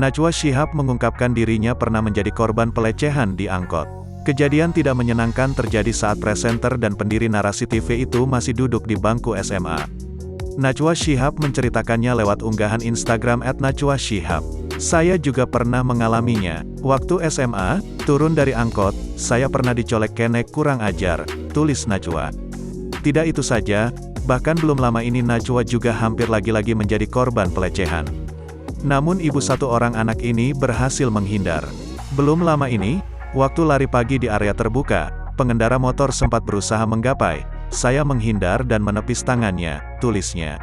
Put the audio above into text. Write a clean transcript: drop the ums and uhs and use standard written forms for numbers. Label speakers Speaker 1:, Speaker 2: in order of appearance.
Speaker 1: Najwa Shihab mengungkapkan dirinya pernah menjadi korban pelecehan di angkot. Kejadian tidak menyenangkan terjadi saat presenter dan pendiri narasi TV itu masih duduk di bangku SMA. Najwa Shihab menceritakannya lewat unggahan Instagram @najwashihab. Saya juga pernah mengalaminya. Waktu SMA, turun dari angkot, saya pernah dicolek kenek kurang ajar, tulis Najwa. Tidak itu saja, bahkan belum lama ini Najwa juga hampir lagi-lagi menjadi korban pelecehan. Namun ibu satu orang anak ini berhasil menghindar. Belum lama ini, waktu lari pagi di area terbuka, pengendara motor sempat berusaha menggapai. Saya menghindar dan menepis tangannya, tulisnya.